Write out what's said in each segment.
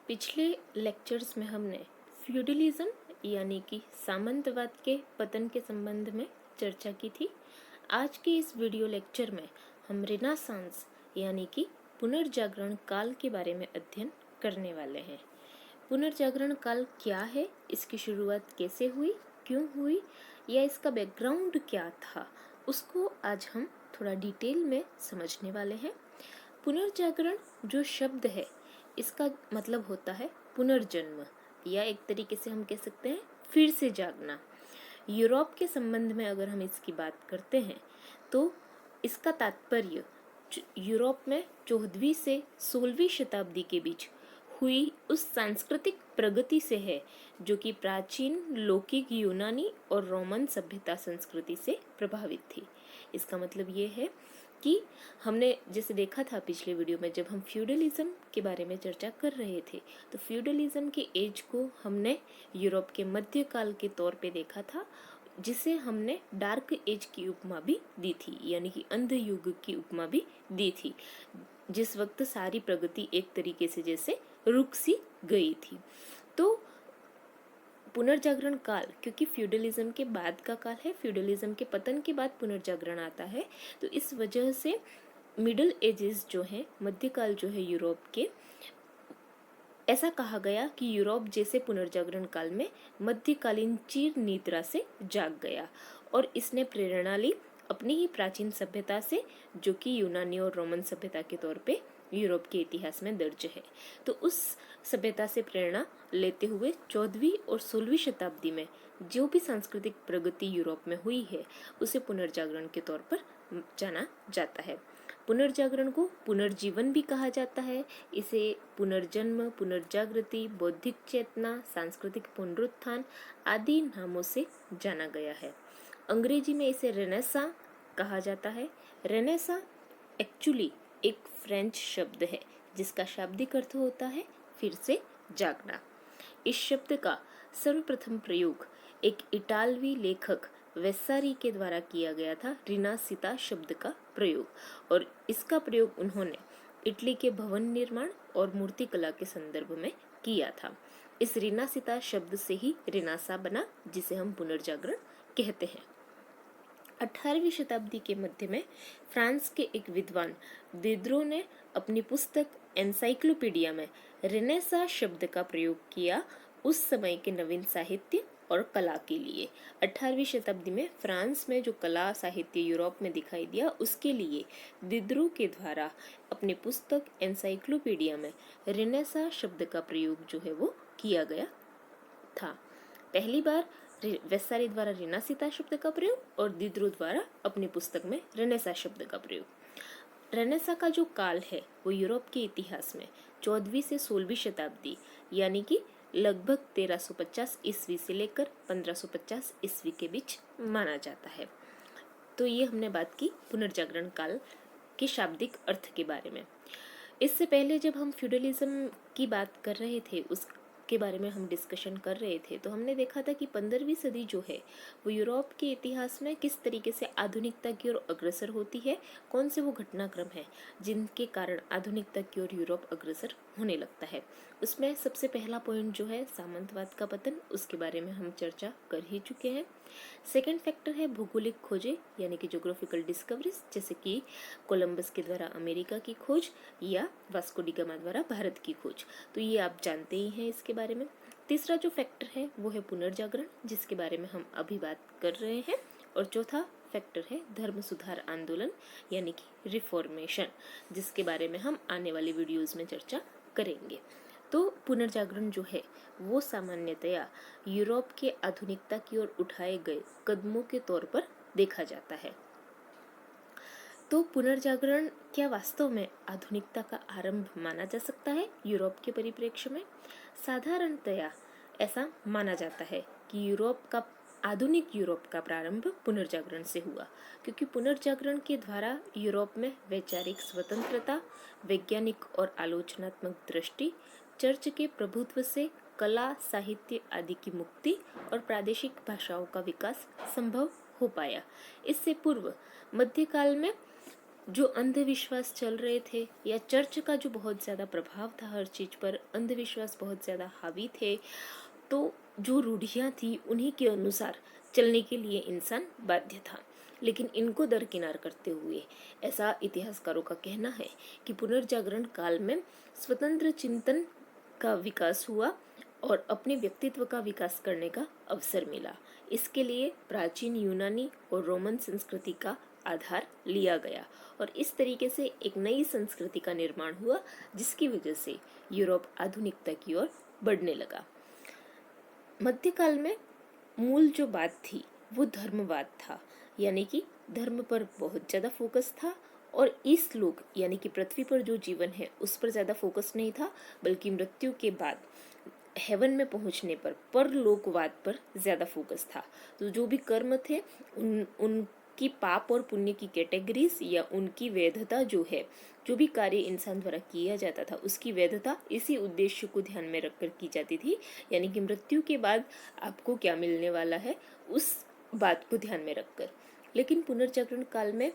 पिछले लेक्चर्स में हमने फ्यूडलिज्म यानी कि सामंतवाद के पतन के संबंध में चर्चा की थी। आज के इस वीडियो लेक्चर में हम रेनेसांस यानी कि पुनर्जागरण काल के बारे में अध्ययन करने वाले हैं। पुनर्जागरण काल क्या है, इसकी शुरुआत कैसे हुई, क्यों हुई, या इसका बैकग्राउंड क्या था, उसको आज हम थोड़ा डिटेल में समझने वाले हैं। पुनर्जागरण जो शब्द है, इसका मतलब होता है पुनर्जन्म, या एक तरीके से हम कह सकते हैं फिर से जागना। यूरोप के संबंध में अगर हम इसकी बात करते हैं तो इसका तात्पर्य यूरोप में 14वीं से 16वीं शताब्दी के बीच हुई उस सांस्कृतिक प्रगति से है जो कि प्राचीन लौकिक यूनानी और रोमन सभ्यता संस्कृति से प्रभावित थी। इसका मतलब ये है कि हमने जैसे देखा था पिछले वीडियो में, जब हम फ्यूडलिज्म के बारे में चर्चा कर रहे थे तो फ्यूडलिज्म के एज को हमने यूरोप के मध्यकाल के तौर पे देखा था, जिसे हमने डार्क एज की उपमा भी दी थी, यानी कि अंध युग की उपमा भी दी थी, जिस वक्त सारी प्रगति एक तरीके से जैसे रुक सी गई थी। तो पुनर्जागरण काल, क्योंकि फ्यूडलिज्म के बाद का काल है, फ्यूडलिज्म के पतन के बाद पुनर्जागरण आता है, तो इस वजह से मिडिल एजेस जो है, मध्यकाल जो है यूरोप के, ऐसा कहा गया कि यूरोप जैसे पुनर्जागरण काल में मध्यकालीन चीर निद्रा से जाग गया और इसने प्रेरणा ली अपनी ही प्राचीन सभ्यता से, जो कि यूनानी और रोमन सभ्यता के तौर पे यूरोप के इतिहास में दर्ज है। तो उस सभ्यता से प्रेरणा लेते हुए 14वीं और 16वीं शताब्दी में जो भी सांस्कृतिक प्रगति यूरोप में हुई है उसे पुनर्जागरण के तौर पर जाना जाता है। पुनर्जागरण को पुनर्जीवन भी कहा जाता है। इसे पुनर्जन्म, पुनर्जागृति, बौद्धिक चेतना, सांस्कृतिक पुनरुत्थान आदि नामों से जाना गया है। अंग्रेजी में इसे रेनेसां कहा जाता है। रेनेसां एक्चुअली एक फ्रेंच शब्द है जिसका शाब्दिक अर्थ होता है फिर से जागना। इस शब्द का सर्वप्रथम प्रयोग एक इटालवी लेखक वेसारी के द्वारा किया गया था, रिनासिता शब्द का प्रयोग, और इसका प्रयोग उन्होंने इटली के भवन निर्माण और मूर्तिकला के संदर्भ में किया था। इस रिनासिता शब्द से ही रेनेसां बना, जिसे हम पुनर्जागरण कहते हैं। 18वीं शताब्दी के मध्य में फ्रांस के एक विद्वान दिद्रो ने अपनी पुस्तक एनसाइक्लोपीडिया में रेनेसां शब्द का प्रयोग किया उस समय के नवीन साहित्य और कला के लिए। 18वीं शताब्दी में फ्रांस में जो कला साहित्य यूरोप में दिखाई दिया, उसके लिए दिद्रो के द्वारा अपनी पुस्तक एनसाइक्लोपीडिया में रेनेसां शब्द का प्रयोग जो है वो किया गया था। पहली बार वेसारी द्वारा रिनासिता शब्द का प्रयोग और दिद्रो द्वारा अपनी पुस्तक में रेनेसां शब्द का प्रयोग। रेनेसां का जो काल है वो यूरोप के इतिहास में 14वीं से 16वीं शताब्दी यानी कि लगभग 1350 ईस्वी से लेकर 1550 ईस्वी के बीच माना जाता है। तो ये हमने बात की पुनर्जागरण काल के शाब्दिक अर्थ के बारे में। इससे पहले जब हम फ्यूडलिज्म की बात कर रहे थे, उसके बारे में हम डिस्कशन कर रहे थे, तो हमने देखा था कि 15वीं सदी जो है वो यूरोप के इतिहास में किस तरीके से आधुनिकता की ओर अग्रसर होती है, कौन से वो घटनाक्रम है जिनके कारण आधुनिकता की ओर यूरोप अग्रसर होने लगता है। उसमें सबसे पहला पॉइंट जो है सामंतवाद का पतन, उसके बारे में हम चर्चा कर ही चुके हैं। सेकेंड फैक्टर है भौगोलिक खोजें यानी कि ज्योग्राफिकल डिस्कवरीज, जैसे कि कोलंबस के द्वारा अमेरिका की खोज या वास्को डी गामा द्वारा भारत की खोज, तो ये आप जानते ही हैं इसके बारे में। तीसरा जो फैक्टर है वो है पुनर्जागरण, जिसके बारे में हम अभी बात कर रहे हैं। और चौथा फैक्टर है धर्म सुधार आंदोलन यानी कि रिफॉर्मेशन, जिसके बारे में हम आने वाली वीडियोस में चर्चा करेंगे। तो पुनर्जागरण जो है वो सामान्यतया यूरोप के आधुनिकता की ओर उठाए गए कदमों के तौर पर देखा जाता है। तो पुनर्जागरण क्या वास्तव में आधुनिकता का आरंभ माना जा सकता है यूरोप के परिप्रेक्ष्य में? साधारणतया ऐसा माना जाता है कि आधुनिक यूरोप का प्रारंभ पुनर्जागरण से हुआ, क्योंकि पुनर्जागरण के द्वारा यूरोप में वैचारिक स्वतंत्रता, वैज्ञानिक और आलोचनात्मक दृष्टि, चर्च के प्रभुत्व से कला, साहित्य आदि की मुक्ति और प्रादेशिक भाषाओं का विकास संभव हो पाया। इससे पूर्व मध्यकाल में जो अंधविश्वास चल रहे थे या चर्च का जो बहुत ज़्यादा प्रभाव था हर चीज़ पर, अंधविश्वास बहुत ज़्यादा हावी थे, तो जो रूढ़ियाँ थी उन्हीं के अनुसार चलने के लिए इंसान बाध्य था। लेकिन इनको दरकिनार करते हुए ऐसा इतिहासकारों का कहना है कि पुनर्जागरण काल में स्वतंत्र चिंतन का विकास हुआ और अपने व्यक्तित्व का विकास करने का अवसर मिला। इसके लिए प्राचीन यूनानी और रोमन संस्कृति का आधार लिया गया और इस तरीके से एक नई संस्कृति का निर्माण हुआ, जिसकी वजह से यूरोप आधुनिकता की ओर बढ़ने लगा। मध्यकाल में मूल जो बात थी वो धर्मवाद था, यानी कि धर्म पर बहुत ज़्यादा फोकस था और इस लोक यानी कि पृथ्वी पर जो जीवन है उस पर ज़्यादा फोकस नहीं था, बल्कि मृत्यु के बाद हेवन में पहुंचने पर परलोकवाद पर ज़्यादा फोकस था। तो जो भी कर्म थे उनकी पाप और पुण्य की कैटेगरीज या उनकी वैधता जो है, जो भी कार्य इंसान द्वारा किया जाता था उसकी वैधता इसी उद्देश्य को ध्यान में रखकर की जाती थी, यानी कि मृत्यु के बाद आपको क्या मिलने वाला है उस बात को ध्यान में रखकर। लेकिन पुनर्जागरण काल में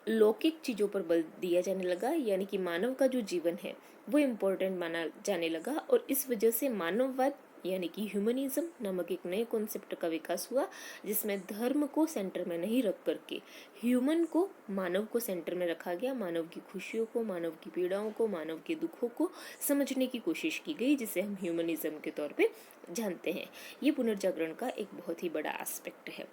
लौकिक चीज़ों पर बल दिया जाने लगा, यानी कि मानव का जो जीवन है वो इम्पोर्टेंट माना जाने लगा और इस वजह से मानववाद यानी कि ह्यूमनिज्म नामक एक नए कॉन्सेप्ट का विकास हुआ, जिसमें धर्म को सेंटर में नहीं रख करके ह्यूमन को, मानव को सेंटर में रखा गया। मानव की खुशियों को, मानव की पीड़ाओं को, मानव के दुखों को समझने की कोशिश की गई, जिसे हम ह्यूमनिज्म के तौर पे जानते हैं। ये पुनर्जागरण का एक बहुत ही बड़ा एस्पेक्ट है।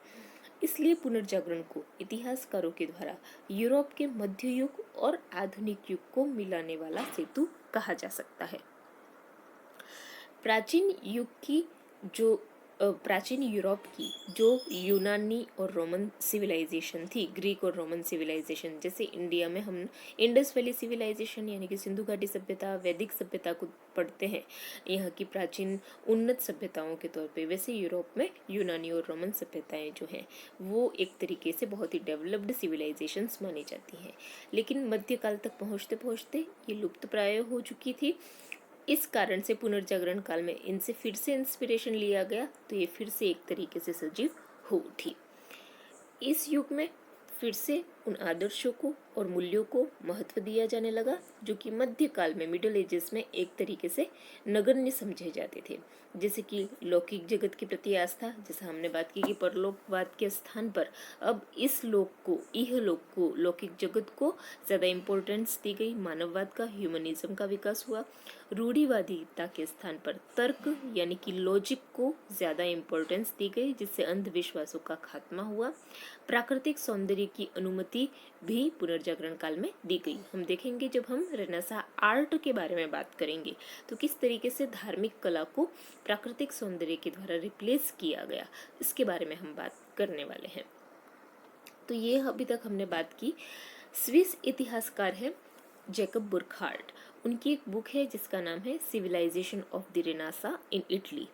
इसलिए पुनर्जागरण को इतिहासकारों के द्वारा यूरोप के मध्य युग और आधुनिक युग को मिलाने वाला सेतु कहा जा सकता है। प्राचीन युग की जो प्राचीन यूरोप की जो यूनानी और रोमन सिविलाइजेशन थी, ग्रीक और रोमन सिविलाइजेशन, जैसे इंडिया में हम इंडस वैली सिविलाइजेशन यानी कि सिंधु घाटी सभ्यता, वैदिक सभ्यता को पढ़ते हैं यहाँ की प्राचीन उन्नत सभ्यताओं के तौर पे, वैसे यूरोप में यूनानी और रोमन सभ्यताएं जो हैं वो एक तरीके से बहुत ही डेवलप्ड सिविलाइजेशंस मानी जाती हैं। लेकिन मध्यकाल तक पहुँचते पहुँचते ये लुप्त प्राय हो चुकी थी। इस कारण से पुनर्जागरण काल में इनसे फिर से इंस्पिरेशन लिया गया, तो ये फिर से एक तरीके से सजीव हो उठी। इस युग में फिर से उन आदर्शों को और मूल्यों को महत्व दिया जाने लगा जो कि मध्यकाल में, मिडिल एजेस में एक तरीके से नगण्य समझे जाते थे, जैसे कि लौकिक जगत के प्रति आस्था, जैसे हमने बात की कि परलोकवाद के स्थान पर अब इस लोक को, इह लोक को, लौकिक जगत को ज़्यादा इम्पोर्टेंस दी गई। मानववाद का, ह्यूमनिज्म का विकास हुआ। रूढ़िवादिता के स्थान पर तर्क यानी कि लॉजिक को ज़्यादा इम्पोर्टेंस दी गई, जिससे अंधविश्वासों का खात्मा हुआ। प्राकृतिक सौंदर्य की अनुमति भी पुनर्जागरण काल में दी गई। हम देखेंगे जब हम रेनेसां आर्ट के बारे में बात करेंगे तो किस तरीके से धार्मिक कला को प्राकृतिक सौंदर्य के द्वारा रिप्लेस किया गया, इसके बारे में हम बात करने वाले हैं। तो ये अभी तक हमने बात की। स्विस इतिहासकार है जैकब बुरखार्ट, उनकी एक बुक है जिसका नाम है civilisation of the renaissance in Italy,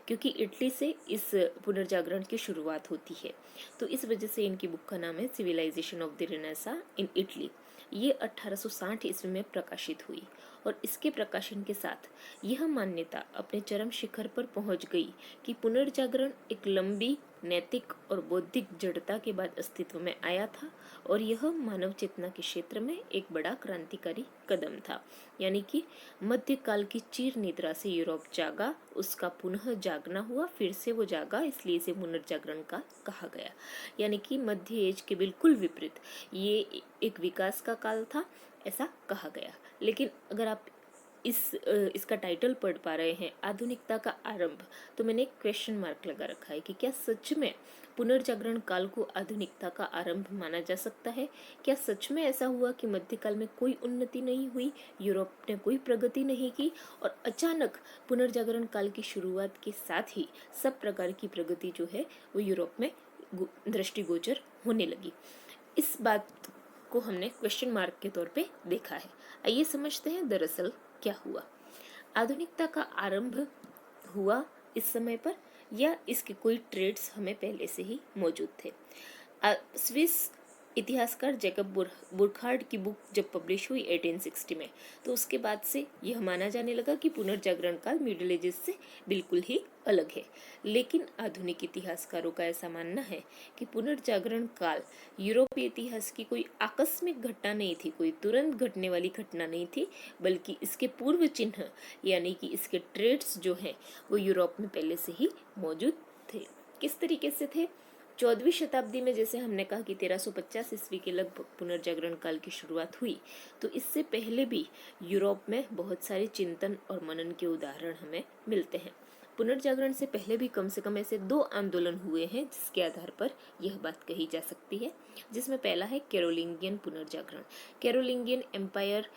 क्योंकि इटली से इस पुनर्जागरण की शुरुआत होती है, तो इस वजह से इनकी बुक का नाम है civilisation of the renaissance in Italy. ये 1860 ईस्वी में प्रकाशित हुई और इसके प्रकाशन के साथ यह मान्यता अपने चरम शिखर पर पहुंच गई कि पुनर्जागरण एक लंबी नैतिक और बौद्धिक जड़ता के बाद अस्तित्व में आया था और यह मानव चेतना के क्षेत्र में एक बड़ा क्रांतिकारी कदम था। यानी कि मध्यकाल की चीर निद्रा से यूरोप जागा, उसका पुनः जागना हुआ, फिर से वो जागा, इसलिए इसे पुनर्जागरण का कहा गया। यानी कि मध्य एज के बिल्कुल विपरीत ये एक विकास का काल था, ऐसा कहा गया। लेकिन अगर आप इसका टाइटल पढ़ पा रहे हैं आधुनिकता का आरंभ, तो मैंने एक क्वेश्चन मार्क लगा रखा है कि क्या सच में पुनर्जागरण काल को आधुनिकता का आरंभ माना जा सकता है? क्या सच में ऐसा हुआ कि मध्यकाल में कोई उन्नति नहीं हुई, यूरोप ने कोई प्रगति नहीं की और अचानक पुनर्जागरण काल की शुरुआत के साथ ही सब प्रकार की प्रगति जो है वो यूरोप में दृष्टिगोचर होने लगी? इस बात को हमने क्वेश्चन मार्क के तौर पे देखा है। आइए समझते हैं दरअसल क्या हुआ। आधुनिकता का आरंभ हुआ इस समय पर या इसके कोई ट्रेड्स हमें पहले से ही मौजूद थे? स्विस इतिहासकार जैकब बुरखार्ड की बुक जब पब्लिश हुई 1860 में, तो उसके बाद से यह माना जाने लगा कि पुनर्जागरण काल मिडिल एजेस से बिल्कुल ही अलग है। लेकिन आधुनिक इतिहासकारों का ऐसा मानना है कि पुनर्जागरण काल यूरोपीय इतिहास की कोई आकस्मिक घटना नहीं थी, कोई तुरंत घटने वाली घटना नहीं थी, बल्कि इसके पूर्व चिन्ह यानी कि इसके ट्रेड्स जो हैं वो यूरोप में पहले से ही मौजूद थे। किस तरीके से थे? 14वीं शताब्दी में, जैसे हमने कहा कि 1350 ईस्वी के लगभग पुनर्जागरण काल की शुरुआत हुई, तो इससे पहले भी यूरोप में बहुत सारे चिंतन और मनन के उदाहरण हमें मिलते हैं। पुनर्जागरण से पहले भी कम से कम ऐसे 2 आंदोलन हुए हैं जिसके आधार पर यह बात कही जा सकती है, जिसमें पहला है कैरोलिंगियन पुनर्जागरण। कैरोलिंगियन एम्पायर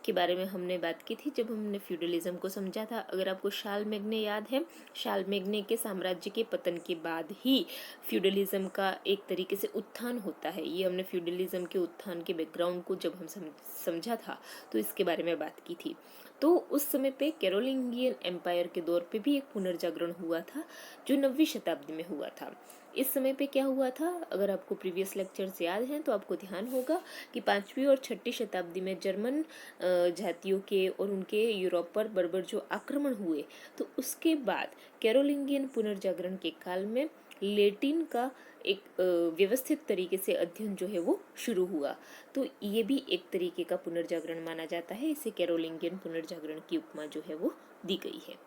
के बारे में हमने बात की थी जब हमने फ्यूडलिज्म को समझा था। अगर आपको शालमेग्ने याद है, शालमेग्ने के साम्राज्य के पतन के बाद ही फ्यूडलिज्म का एक तरीके से उत्थान होता है। ये हमने फ्यूडलिज्म के उत्थान के बैकग्राउंड को जब हम समझा था तो इसके बारे में बात की थी। तो उस समय पे कैरोलिंगियन एम्पायर के दौर पे भी एक पुनर्जागरण हुआ था जो 9वीं शताब्दी में हुआ था। इस समय पे क्या हुआ था, अगर आपको प्रीवियस लेक्चर्स याद हैं तो आपको ध्यान होगा कि 5वीं और 6ठी शताब्दी में जर्मन जातियों के और उनके यूरोप पर बर्बर जो आक्रमण हुए, तो उसके बाद कैरोलिंगियन पुनर्जागरण के काल में लैटिन का एक व्यवस्थित तरीके से अध्ययन जो है वो शुरू हुआ। तो ये भी एक तरीके का पुनर्जागरण माना जाता है। इसे कैरोलिंगियन पुनर्जागरण की उपमा जो है वो दी गई है।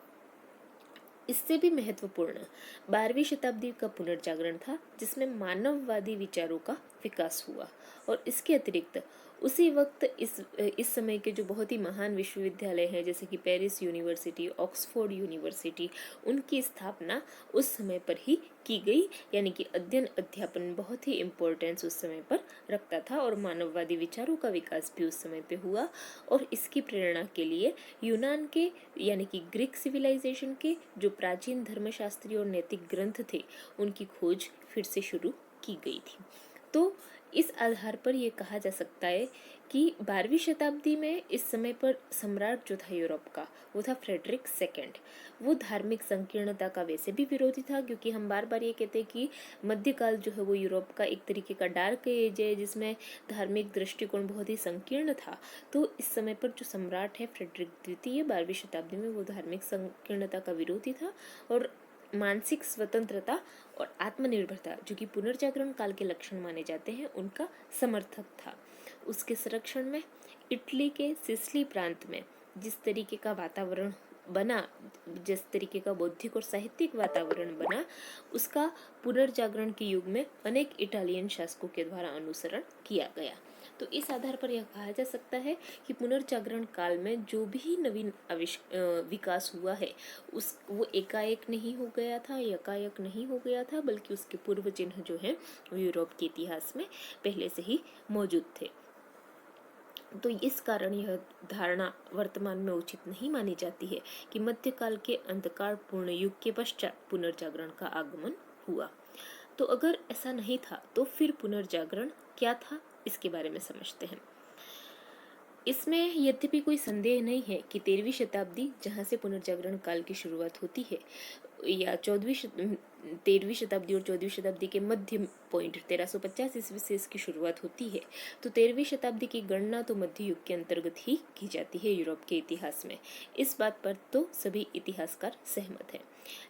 इससे भी महत्वपूर्ण 12वीं शताब्दी का पुनर्जागरण था जिसमें मानववादी विचारों का विकास हुआ। और इसके अतिरिक्त उसी वक्त इस समय के जो बहुत ही महान विश्वविद्यालय हैं जैसे कि पेरिस यूनिवर्सिटी, ऑक्सफोर्ड यूनिवर्सिटी, उनकी स्थापना उस समय पर ही की गई। यानी कि अध्ययन अध्यापन बहुत ही इम्पोर्टेंस उस समय पर रखता था और मानववादी विचारों का विकास भी उस समय पे हुआ। और इसकी प्रेरणा के लिए यूनान के यानी कि ग्रीक सिविलाइजेशन के जो प्राचीन धर्मशास्त्री और नैतिक ग्रंथ थे उनकी खोज फिर से शुरू की गई थी। तो इस आधार पर यह कहा जा सकता है कि 12वीं शताब्दी में इस समय पर सम्राट जो था यूरोप का वो था फ्रेडरिक सेकंड। वो धार्मिक संकीर्णता का वैसे भी विरोधी था, क्योंकि हम बार बार ये कहते हैं कि मध्यकाल जो है वो यूरोप का एक तरीके का डार्क एज है जिसमें धार्मिक दृष्टिकोण बहुत ही संकीर्ण था। तो इस समय पर जो सम्राट है फ्रेडरिक द्वितीय 12वीं शताब्दी में, वो धार्मिक संकीर्णता का विरोधी था और मानसिक स्वतंत्रता और आत्मनिर्भरता जो कि पुनर्जागरण काल के लक्षण माने जाते हैं उनका समर्थक था। उसके संरक्षण में इटली के सिसिली प्रांत में जिस तरीके का वातावरण बना, जिस तरीके का बौद्धिक और साहित्यिक वातावरण बना, उसका पुनर्जागरण के युग में अनेक इटालियन शासकों के द्वारा अनुसरण किया गया। तो इस आधार पर यह कहा जा सकता है कि पुनर्जागरण काल में जो भी नवीन विकास हुआ है वो एकाएक नहीं हो गया था, यकायक नहीं हो गया था, बल्कि उसके पूर्व चिन्ह जो हैं वो यूरोप के इतिहास में पहले से ही मौजूद थे। तो इस कारण यह धारणा वर्तमान में उचित नहीं मानी जाती है कि मध्यकाल के अंधकार पूर्ण युग के पश्चात पुनर्जागरण का आगमन हुआ। तो अगर ऐसा नहीं था तो फिर पुनर्जागरण क्या था, इसके बारे में समझते हैं। इसमें यद्यपि कोई संदेह नहीं है कि 13वीं शताब्दी जहाँ से पुनर्जागरण काल की शुरुआत होती है, या 13वीं शताब्दी और 14वीं शताब्दी के मध्य पॉइंट 1350 ईस्वी से इसकी शुरुआत होती है, तो 13वीं शताब्दी की गणना तो मध्य युग के अंतर्गत ही की जाती है यूरोप के इतिहास में। इस बात पर तो सभी इतिहासकार सहमत हैं।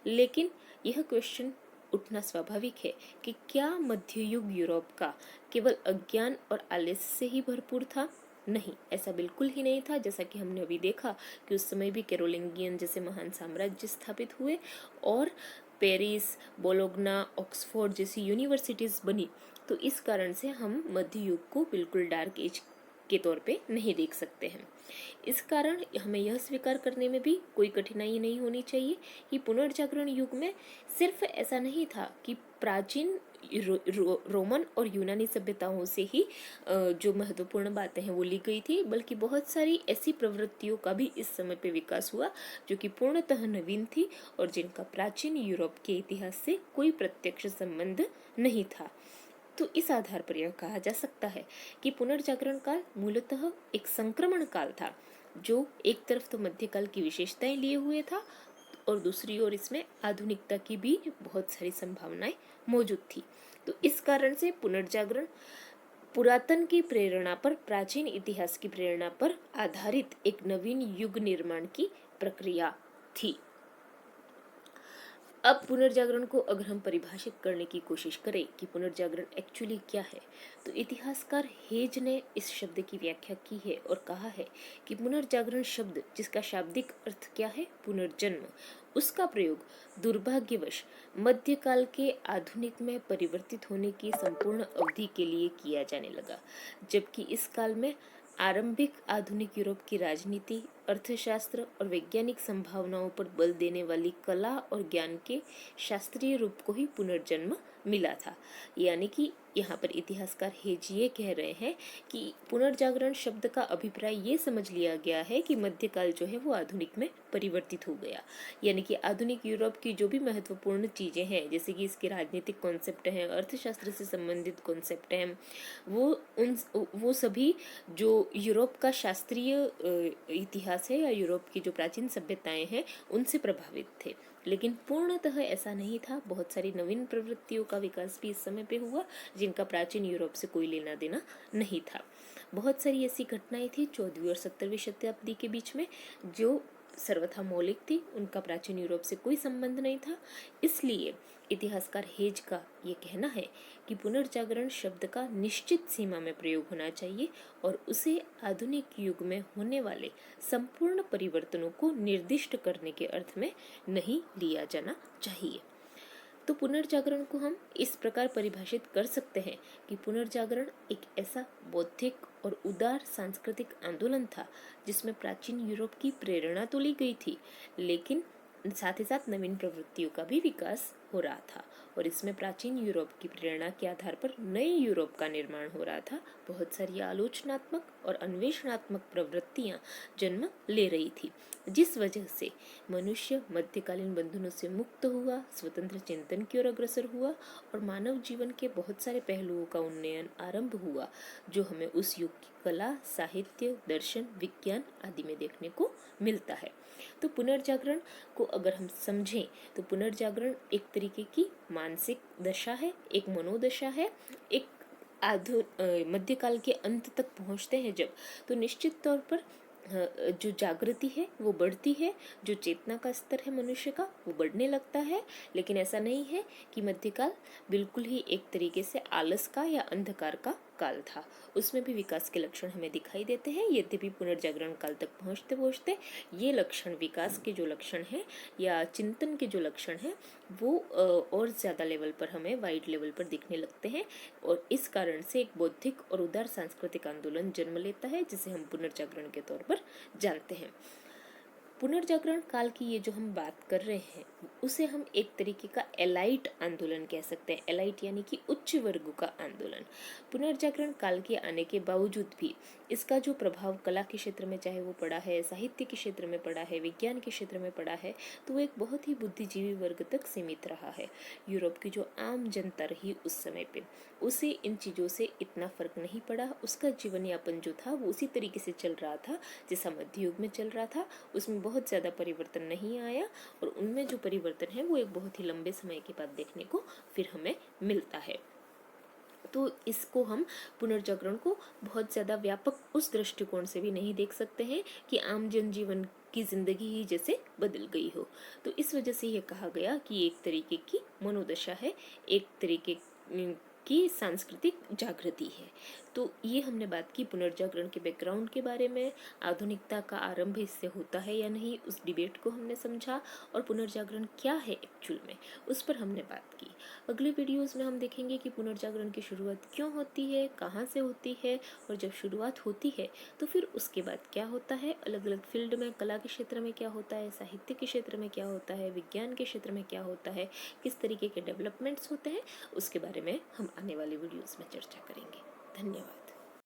लेकिन यह क्वेश्चन उठना स्वाभाविक है कि क्या मध्य युग यूरोप का केवल अज्ञान और आलस्य से ही भरपूर था? नहीं, ऐसा बिल्कुल ही नहीं था। जैसा कि हमने अभी देखा कि उस समय भी कैरोलिंगियन जैसे महान साम्राज्य स्थापित हुए और पेरिस, बोलोग्ना, ऑक्सफोर्ड जैसी यूनिवर्सिटीज बनी। तो इस कारण से हम मध्य युग को बिल्कुल डार्क एज के तौर पे नहीं देख सकते हैं। इस कारण हमें यह स्वीकार करने में भी कोई कठिनाई नहीं होनी चाहिए कि पुनर्जागरण युग में सिर्फ ऐसा नहीं था कि प्राचीन रोमन और यूनानी सभ्यताओं से ही जो महत्वपूर्ण बातें हैं वो ली गई थी, बल्कि बहुत सारी ऐसी प्रवृत्तियों का भी इस समय पे विकास हुआ जो कि पूर्णतः नवीन थी और जिनका प्राचीन यूरोप के इतिहास से कोई प्रत्यक्ष संबंध नहीं था। तो इस आधार पर यह कहा जा सकता है कि पुनर्जागरण काल मूलतः एक संक्रमण काल था जो एक तरफ तो मध्यकाल की विशेषताएं लिए हुए था और दूसरी ओर इसमें आधुनिकता की भी बहुत सारी संभावनाएं मौजूद थी। तो इस कारण से पुनर्जागरण पुरातन की प्रेरणा पर, प्राचीन इतिहास की प्रेरणा पर आधारित एक नवीन युग निर्माण की प्रक्रिया थी। अब पुनर्जागरण को अगर हम परिभाषित करने की कोशिश करें कि पुनर्जागरण एक्चुअली क्या है, तो इतिहासकार हेज ने इस शब्द की व्याख्या की है और कहा है कि पुनर्जागरण शब्द, जिसका शाब्दिक अर्थ क्या है, पुनर्जन्म, उसका प्रयोग दुर्भाग्यवश मध्यकाल के आधुनिक में परिवर्तित होने की संपूर्ण अवधि के लिए किया जाने लगा, जबकि इस काल में आरंभिक आधुनिक यूरोप की राजनीति, अर्थशास्त्र और वैज्ञानिक संभावनाओं पर बल देने वाली कला और ज्ञान के शास्त्रीय रूप को ही पुनर्जन्म मिला था। यानी कि यहाँ पर इतिहासकार हेज ये कह रहे हैं कि पुनर्जागरण शब्द का अभिप्राय ये समझ लिया गया है कि मध्यकाल जो है वो आधुनिक में परिवर्तित हो गया। यानी कि आधुनिक यूरोप की जो भी महत्वपूर्ण चीज़ें हैं, जैसे कि इसके राजनीतिक कॉन्सेप्ट हैं, अर्थशास्त्र से संबंधित कॉन्सेप्ट हैं, वो सभी जो यूरोप का शास्त्रीय इतिहास है या यूरोप की जो प्राचीन सभ्यताएं हैं उनसे प्रभावित थे। लेकिन पूर्णतः ऐसा नहीं था। बहुत सारी नवीन प्रवृत्तियों का विकास भी इस समय पे हुआ जिनका प्राचीन यूरोप से कोई लेना देना नहीं था। बहुत सारी ऐसी घटनाएं थी 14वीं और 17वीं शताब्दी के बीच में जो सर्वथा मौलिक थी, उनका प्राचीन यूरोप से कोई संबंध नहीं था। इसलिए इतिहासकार हेज का ये कहना है कि पुनर्जागरण शब्द का निश्चित सीमा में प्रयोग होना चाहिए और उसे आधुनिक युग में होने वाले संपूर्ण परिवर्तनों को निर्दिष्ट करने के अर्थ में नहीं लिया जाना चाहिए। तो पुनर्जागरण को हम इस प्रकार परिभाषित कर सकते हैं कि पुनर्जागरण एक ऐसा बौद्धिक और उदार सांस्कृतिक आंदोलन था जिसमें प्राचीन यूरोप की प्रेरणा तो ली गई थी, लेकिन साथ ही साथ नवीन प्रवृत्तियों का भी विकास हो रहा था और इसमें प्राचीन यूरोप की प्रेरणा के आधार पर नए यूरोप का निर्माण हो रहा था। बहुत सारी आलोचनात्मक और अन्वेषणात्मक प्रवृत्तियां जन्म ले रही थी, जिस वजह से मनुष्य मध्यकालीन बंधनों से मुक्त हुआ, स्वतंत्र चिंतन की ओर अग्रसर हुआ और मानव जीवन के बहुत सारे पहलुओं का उन्नयन आरंभ हुआ जो हमें उस युग की कला, साहित्य, दर्शन, विज्ञान आदि में देखने को मिलता है। तो पुनर्जागरण को अगर हम समझें तो पुनर्जागरण एक तरीके की मानसिक दशा है, एक मनोदशा है। एक मध्यकाल के अंत तक पहुंचते हैं जब, तो निश्चित तौर पर जो जागृति है वो बढ़ती है, जो चेतना का स्तर है मनुष्य का वो बढ़ने लगता है। लेकिन ऐसा नहीं है कि मध्यकाल बिल्कुल ही एक तरीके से आलस का या अंधकार का काल था, उसमें भी विकास के लक्षण हमें दिखाई देते हैं। यद्यपि पुनर्जागरण काल तक पहुंचते पहुंचते ये लक्षण, विकास के जो लक्षण हैं या चिंतन के जो लक्षण हैं वो और ज़्यादा लेवल पर, हमें वाइड लेवल पर दिखने लगते हैं और इस कारण से एक बौद्धिक और उदार सांस्कृतिक आंदोलन जन्म लेता है जिसे हम पुनर्जागरण के तौर पर जानते हैं। पुनर्जागरण काल की ये जो हम बात कर रहे हैं उसे हम एक तरीके का एलाइट आंदोलन कह सकते हैं। एलाइट यानी कि उच्च वर्ग का आंदोलन। पुनर्जागरण काल के आने के बावजूद भी इसका जो प्रभाव कला के क्षेत्र में चाहे वो पड़ा है, साहित्य के क्षेत्र में पड़ा है, विज्ञान के क्षेत्र में पड़ा है, तो वो एक बहुत ही बुद्धिजीवी वर्ग तक सीमित रहा है। यूरोप की जो आम जनता रही उस समय पे, उसे इन चीज़ों से इतना फर्क नहीं पड़ा। उसका जीवन यापन जो था वो उसी तरीके से चल रहा था जैसा मध्य युग में चल रहा था। उसमें बहुत ज़्यादा परिवर्तन नहीं आया और उनमें जो परिवर्तन है वो एक बहुत ही लंबे समय के बाद देखने को फिर हमें मिलता है। तो इसको हम पुनर्जागरण को बहुत ज़्यादा व्यापक उस दृष्टिकोण से भी नहीं देख सकते हैं कि आम जनजीवन की जिंदगी ही जैसे बदल गई हो। तो इस वजह से ये कहा गया कि एक तरीके की मनोदशा है, एक तरीके की सांस्कृतिक जागृति है। तो ये हमने बात की पुनर्जागरण के बैकग्राउंड के बारे में, आधुनिकता का आरंभ इससे होता है या नहीं उस डिबेट को हमने समझा और पुनर्जागरण क्या है एक्चुअल में उस पर हमने बात की। अगले वीडियोस में हम देखेंगे कि पुनर्जागरण की शुरुआत क्यों होती है, कहाँ से होती है और जब शुरुआत होती है तो फिर उसके बाद क्या होता है, अलग अलग फील्ड में, कला के क्षेत्र में क्या होता है, साहित्य के क्षेत्र में क्या होता है, विज्ञान के क्षेत्र में क्या होता है, किस तरीके के डेवलपमेंट्स होते हैं, उसके बारे में हम आने वाले वीडियोस में चर्चा करेंगे। धन्यवाद।